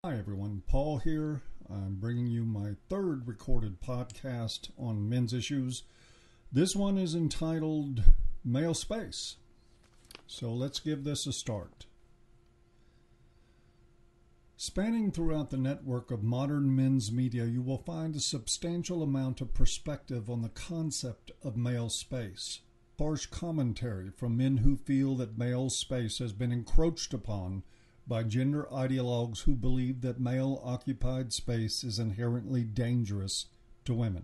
Hi everyone, Paul here. I'm bringing you my third recorded podcast on men's issues. This one is entitled Male Space. So let's give this a start. Spanning throughout the network of modern men's media, you will find a substantial amount of perspective on the concept of male space. Harsh commentary from men who feel that male space has been encroached upon by gender ideologues who believe that male-occupied space is inherently dangerous to women.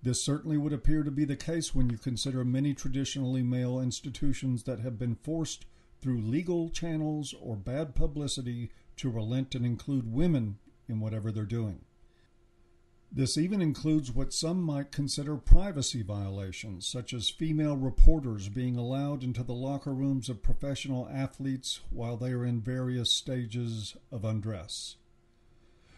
This certainly would appear to be the case when you consider many traditionally male institutions that have been forced through legal channels or bad publicity to relent and include women in whatever they're doing. This even includes what some might consider privacy violations, such as female reporters being allowed into the locker rooms of professional athletes while they are in various stages of undress.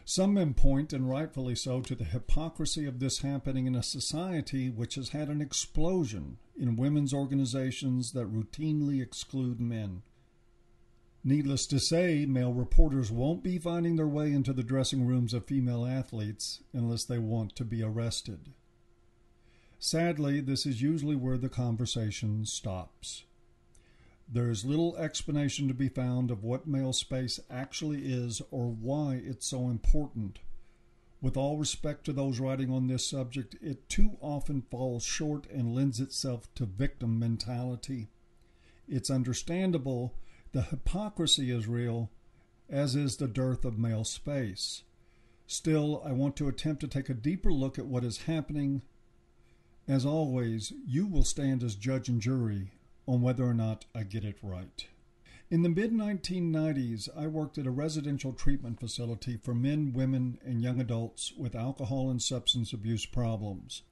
Some men point, and rightfully so, to the hypocrisy of this happening in a society which has had an explosion in women's organizations that routinely exclude men. Needless to say, male reporters won't be finding their way into the dressing rooms of female athletes unless they want to be arrested. Sadly, this is usually where the conversation stops. There is little explanation to be found of what male space actually is or why it's so important. With all respect to those writing on this subject, it too often falls short and lends itself to victim mentality. It's understandable. The hypocrisy is real, as is the dearth of male space. Still, I want to attempt to take a deeper look at what is happening. As always, you will stand as judge and jury on whether or not I get it right. In the mid-1990s, I worked at a residential treatment facility for men, women, and young adults with alcohol and substance abuse problems.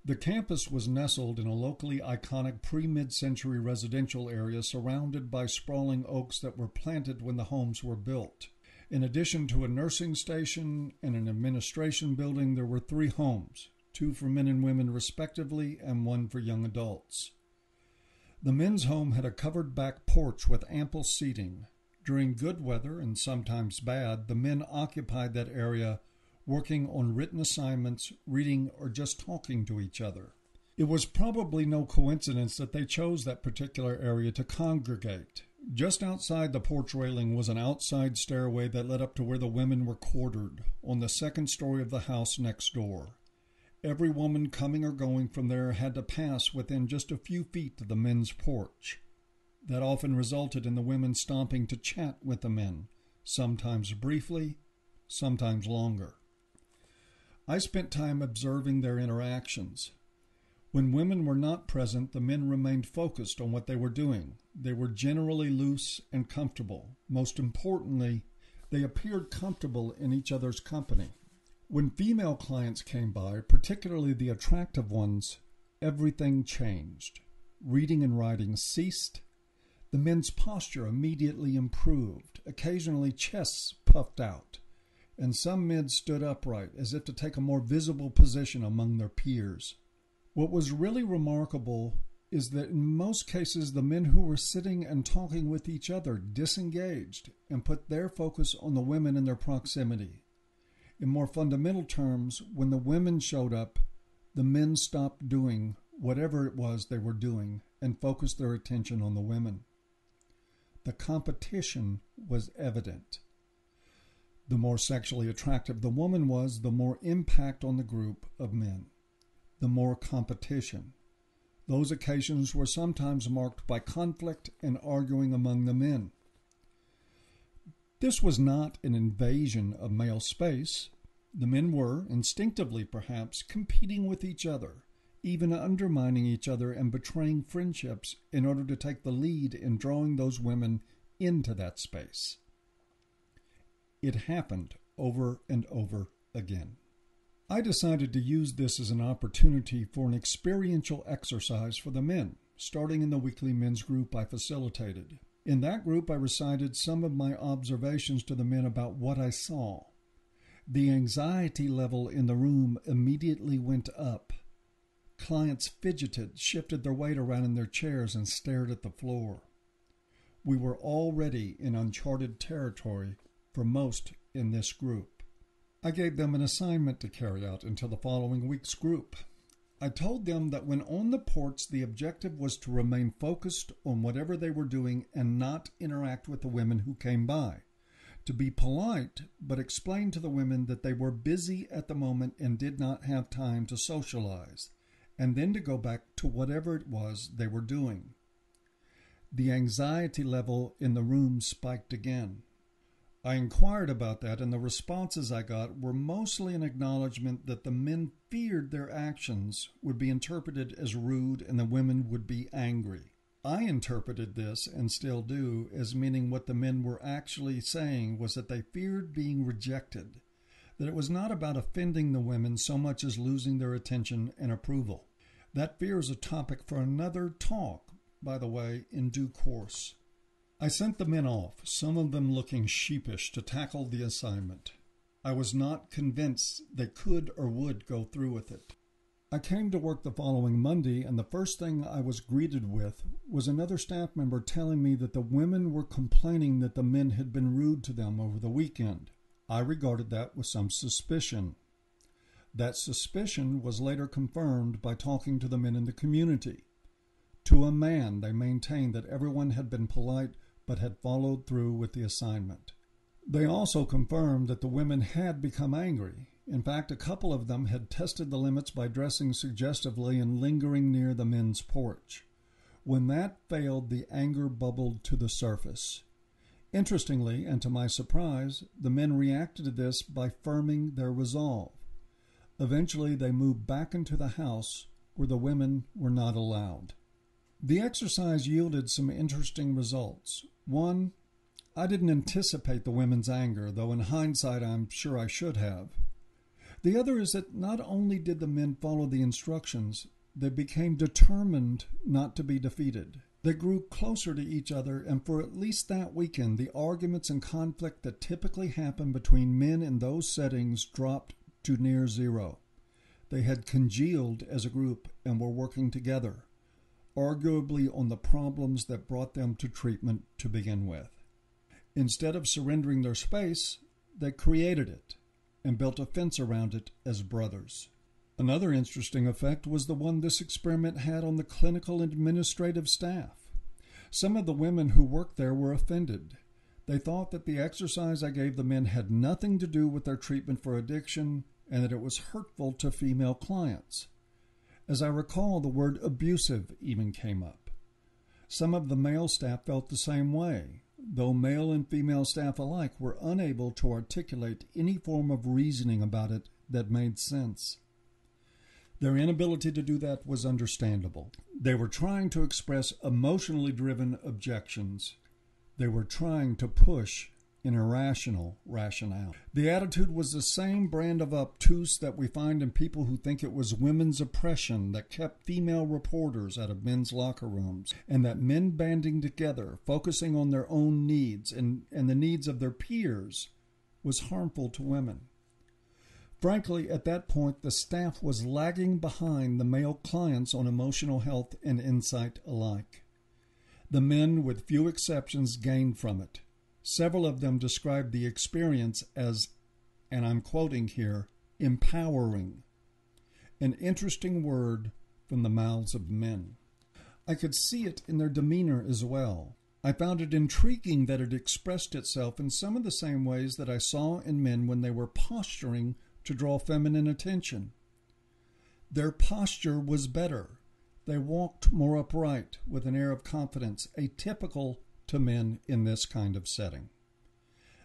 The campus was nestled in a locally iconic pre-mid-century residential area surrounded by sprawling oaks that were planted when the homes were built. In addition to a nursing station and an administration building, there were 3 homes, 2 for men and women respectively, and 1 for young adults. The men's home had a covered back porch with ample seating. During good weather, and sometimes bad, the men occupied that area, working on written assignments, reading, or just talking to each other. It was probably no coincidence that they chose that particular area to congregate. Just outside the porch railing was an outside stairway that led up to where the women were quartered, on the second story of the house next door. Every woman coming or going from there had to pass within just a few feet of the men's porch. That often resulted in the women stopping to chat with the men, sometimes briefly, sometimes longer. I spent time observing their interactions. When women were not present, the men remained focused on what they were doing. They were generally loose and comfortable. Most importantly, they appeared comfortable in each other's company. When female clients came by, particularly the attractive ones, everything changed. Reading and writing ceased. The men's posture immediately improved. Occasionally chests puffed out, and some men stood upright as if to take a more visible position among their peers. What was really remarkable is that in most cases the men who were sitting and talking with each other disengaged and put their focus on the women in their proximity. In more fundamental terms, when the women showed up, the men stopped doing whatever it was they were doing and focused their attention on the women. The competition was evident. The more sexually attractive the woman was, the more impact on the group of men, the more competition. Those occasions were sometimes marked by conflict and arguing among the men. This was not an invasion of male space. The men were, instinctively perhaps, competing with each other, even undermining each other and betraying friendships in order to take the lead in drawing those women into that space. It happened over and over again. I decided to use this as an opportunity for an experiential exercise for the men, starting in the weekly men's group I facilitated. In that group, I recited some of my observations to the men about what I saw. The anxiety level in the room immediately went up. Clients fidgeted, shifted their weight around in their chairs, and stared at the floor. We were already in uncharted territory for most in this group. I gave them an assignment to carry out until the following week's group. I told them that when on the porch, the objective was to remain focused on whatever they were doing and not interact with the women who came by. To be polite, but explain to the women that they were busy at the moment and did not have time to socialize, and then to go back to whatever it was they were doing. The anxiety level in the room spiked again. I inquired about that, and the responses I got were mostly an acknowledgement that the men feared their actions would be interpreted as rude and the women would be angry. I interpreted this, and still do, as meaning what the men were actually saying was that they feared being rejected, that it was not about offending the women so much as losing their attention and approval. That fear is a topic for another talk, by the way, in due course. I sent the men off, some of them looking sheepish, to tackle the assignment. I was not convinced they could or would go through with it. I came to work the following Monday, and the first thing I was greeted with was another staff member telling me that the women were complaining that the men had been rude to them over the weekend. I regarded that with some suspicion. That suspicion was later confirmed by talking to the men in the community. To a man, they maintained that everyone had been polite but had followed through with the assignment. They also confirmed that the women had become angry. In fact, a couple of them had tested the limits by dressing suggestively and lingering near the men's porch. When that failed, the anger bubbled to the surface. Interestingly, and to my surprise, the men reacted to this by firming their resolve. Eventually, they moved back into the house where the women were not allowed. The exercise yielded some interesting results. One, I didn't anticipate the women's anger, though in hindsight I'm sure I should have. The other is that not only did the men follow the instructions, they became determined not to be defeated. They grew closer to each other, and for at least that weekend, the arguments and conflict that typically happen between men in those settings dropped to near zero. They had congealed as a group and were working together, arguably on the problems that brought them to treatment to begin with. Instead of surrendering their space, they created it and built a fence around it as brothers. Another interesting effect was the one this experiment had on the clinical and administrative staff. Some of the women who worked there were offended. They thought that the exercise I gave the men had nothing to do with their treatment for addiction and that it was hurtful to female clients. As I recall, the word abusive even came up. Some of the male staff felt the same way, though male and female staff alike were unable to articulate any form of reasoning about it that made sense. Their inability to do that was understandable. They were trying to express emotionally driven objections. They were trying to push an irrational rationale. The attitude was the same brand of obtuse that we find in people who think it was women's oppression that kept female reporters out of men's locker rooms, and that men banding together, focusing on their own needs and the needs of their peers, was harmful to women. Frankly, at that point, the staff was lagging behind the male clients on emotional health and insight alike. The men, with few exceptions, gained from it. Several of them described the experience as, and I'm quoting here, empowering, an interesting word from the mouths of men. I could see it in their demeanor as well. I found it intriguing that it expressed itself in some of the same ways that I saw in men when they were posturing to draw feminine attention. Their posture was better. They walked more upright with an air of confidence, atypical to men in this kind of setting.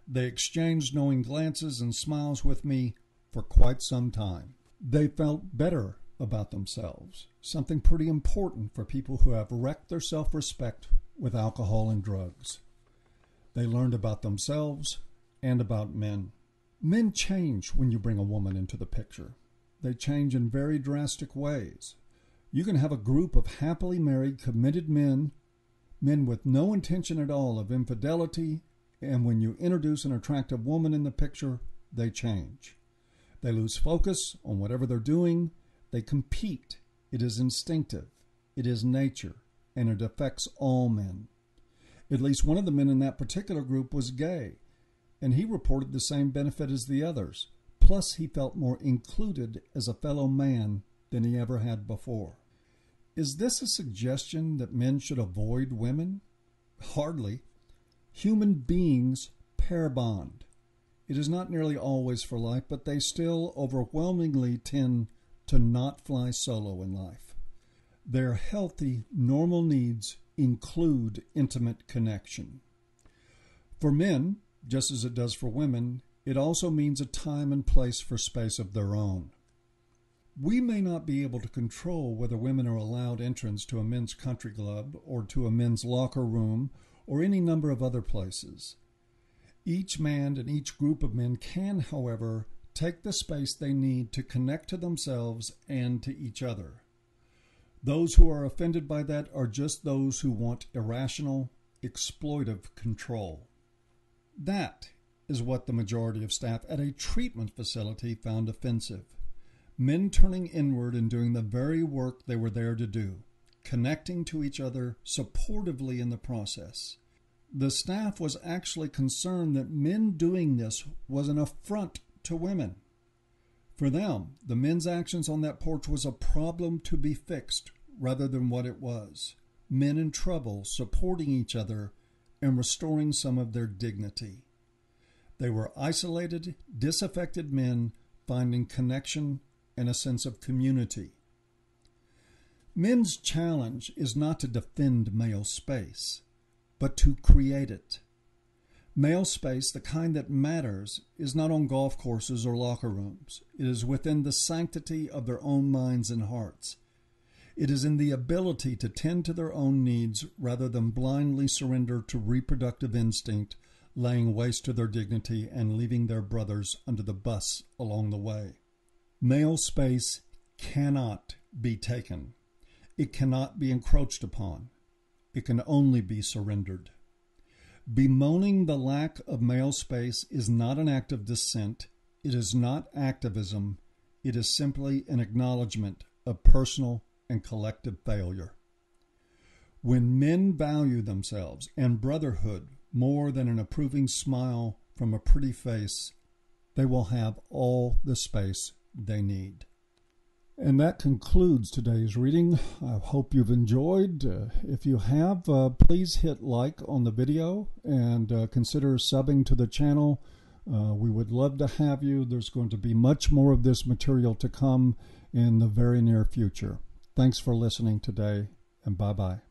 They exchanged knowing glances and smiles with me for quite some time. They felt better about themselves, something pretty important for people who have wrecked their self-respect with alcohol and drugs. They learned about themselves and about men. Men change when you bring a woman into the picture. They change in very drastic ways. You can have a group of happily married, committed men with no intention at all of infidelity, and when you introduce an attractive woman in the picture, they change. They lose focus on whatever they're doing. They compete. It is instinctive. It is nature, and it affects all men. At least one of the men in that particular group was gay, and he reported the same benefit as the others. Plus, he felt more included as a fellow man than he ever had before. Is this a suggestion that men should avoid women? Hardly. Human beings pair bond. It is not nearly always for life, but they still overwhelmingly tend to not fly solo in life. Their healthy, normal needs include intimate connection. For men, just as it does for women, it also means a time and place for space of their own. We may not be able to control whether women are allowed entrance to a men's country club or to a men's locker room or any number of other places. Each man and each group of men can, however, take the space they need to connect to themselves and to each other. Those who are offended by that are just those who want irrational, exploitive control. That is what the majority of staff at a treatment facility found offensive. Men turning inward and doing the very work they were there to do, connecting to each other supportively in the process. The staff was actually concerned that men doing this was an affront to women. For them, the men's actions on that porch was a problem to be fixed rather than what it was. Men in trouble supporting each other and restoring some of their dignity. They were isolated, disaffected men finding connection and a sense of community. Men's challenge is not to defend male space, but to create it. Male space, the kind that matters, is not on golf courses or locker rooms. It is within the sanctity of their own minds and hearts. It is in the ability to tend to their own needs rather than blindly surrender to reproductive instinct, laying waste to their dignity and leaving their brothers under the bus along the way. Male space cannot be taken. It cannot be encroached upon. It can only be surrendered. Bemoaning the lack of male space is not an act of dissent. It is not activism. It is simply an acknowledgement of personal and collective failure. When men value themselves and brotherhood more than an approving smile from a pretty face, they will have all the space they need. And that concludes today's reading. I hope you've enjoyed. If you have, please hit like on the video and consider subbing to the channel. We would love to have you. There's going to be much more of this material to come in the very near future. Thanks for listening today, and bye-bye.